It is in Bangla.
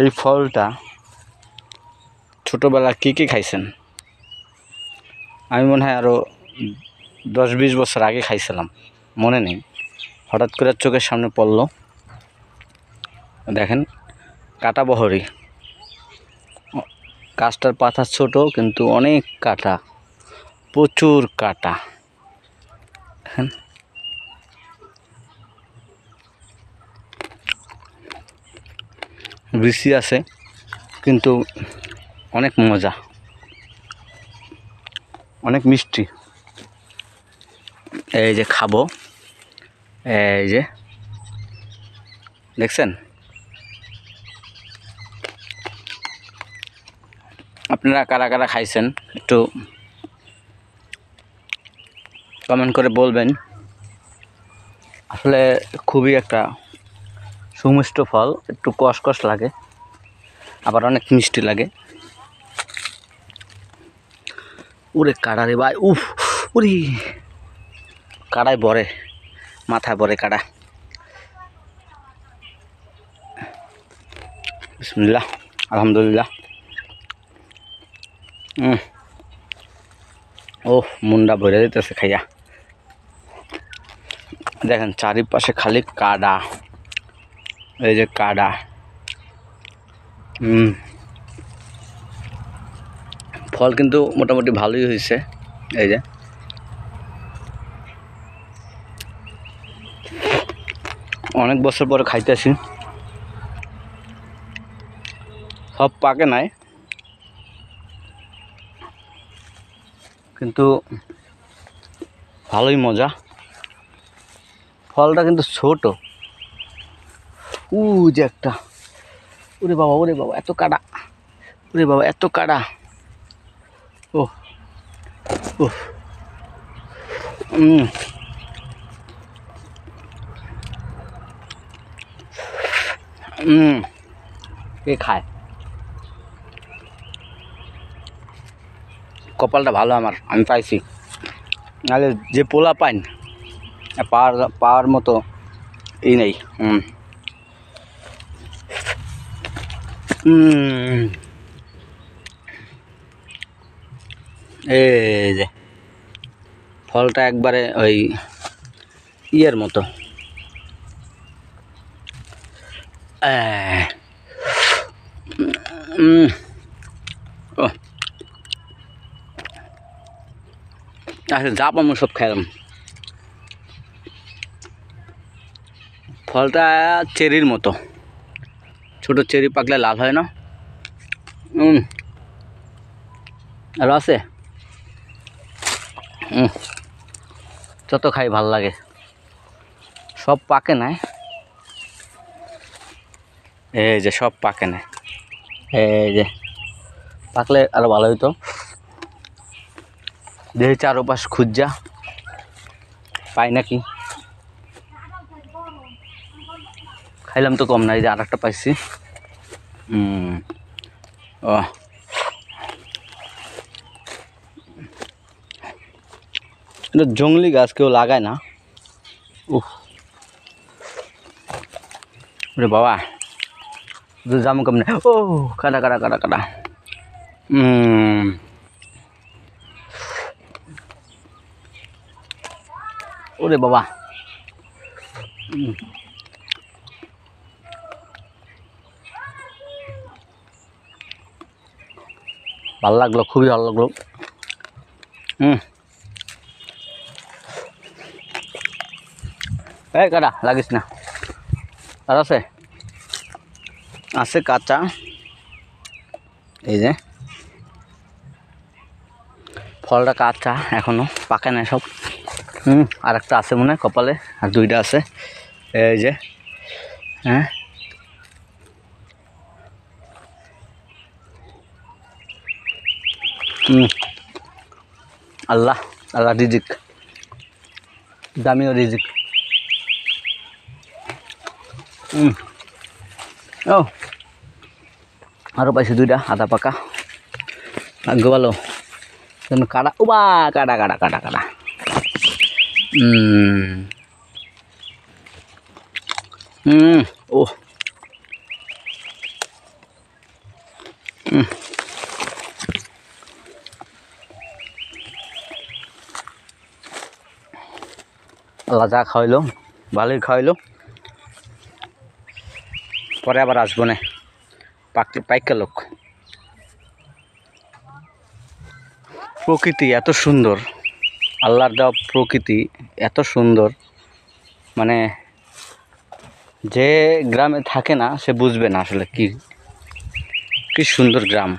এই ফলটা ছোটোবেলায় কী খাইছেন? আমি মনে হয় আরও 10-20 বছর আগে খাইছিলাম, মনে নেই। হঠাৎ করে চোখের সামনে পড়ল। দেখেন, কাঁটা বহরি, গাছটার পাতা ছোট কিন্তু অনেক কাঁটা, প্রচুর কাঁটা। দেখেন, বিচি আছে কিন্তু অনেক মজা, অনেক মিষ্টি। এই যে খাবো, এই যে দেখছেন। আপনারা কারা কারা খাইছেন একটু কমেন্ট করে বলবেন। আসলে খুবই একটা সুমিষ্ট ফল, একটু কষকষ লাগে, আবার অনেক মিষ্টি লাগে। ওরে কাড়া রে ভাই, উফ, উরি কাড়ায় বরে, মাথায় বরে কাড়া। বিসমিল্লাহ, আলহামদুলিল্লাহ। ও মুন্ডা ভরে দিতেছে খাইয়া। দেখেন চারিপাশে খালি কাদা, এই যে কাদা। ফল কিন্তু মোটামুটি ভালোই হয়েছে। এই যে অনেক বছর পরে খাইতেছি, সব পাকে নাই কিন্তু ভালোই মজা। ফলটা কিন্তু ছোট। যে একটা, ওরে বাবা এত কাটা, ওরে বাবা এত কাটা। ও ও কে খায়? কপালটা ভালো আমার, আমি পাইছি। নাহলে যে পোলা পাইন পাওয়ার মতো এই নেই। এই যে ফলটা একবারে ওই ইয়ের মতো। আচ্ছা, যা পাবো সব খেলাম। ফলটা চেরির মতো, ছোট চেরি পাকলে লাল হয় না? আর আছে যত খাই ভাল লাগে। সব পাকে নাই, এই যে সব পাকে নাই। এই যে পাকলে আরো ভালো হইতো। দেখি চারোপাশ খুঁজা পাই নাকি। খাইলাম তো কম নাই, যে আর একটা পাইছি। ও এটা জংলি গাছ, কেউ লাগায় না। রে বাবা, জামু কেমনে? ও কাটা কাটা কাটা কাটা। ওরে বাবা, ভালো লাগলো, খুবই ভালো লাগলো। এই কাটা লাগিস না, আর আছে আছে কাঁচা। এই যে ফলটা কাঁচা, এখনো পাকে নাই সব। আর একটা আছে মনে হয় কপালে, আর দুইটা আছে। এই যে হ্যাঁ, আল্লাহ আল্লাহ রিজিক, দামিও রিজিক। ও আরও পাইছি দুইটা আধা পাকা, ভাগ্য ভালো। কাটা, ও বা কাটা কাটা কাটা কাটা। ও আল্লাহ যা খাওয়াইলো ভালোই খাওয়াইলো, পরে আবার আসবো না, পাইকা লোক। প্রকৃতি এত সুন্দর, আল্লাহর দেওয়া প্রকৃতি এত সুন্দর, মানে যে গ্রামে থাকে না সে বুঝবে না আসলে কি সুন্দর গ্রাম।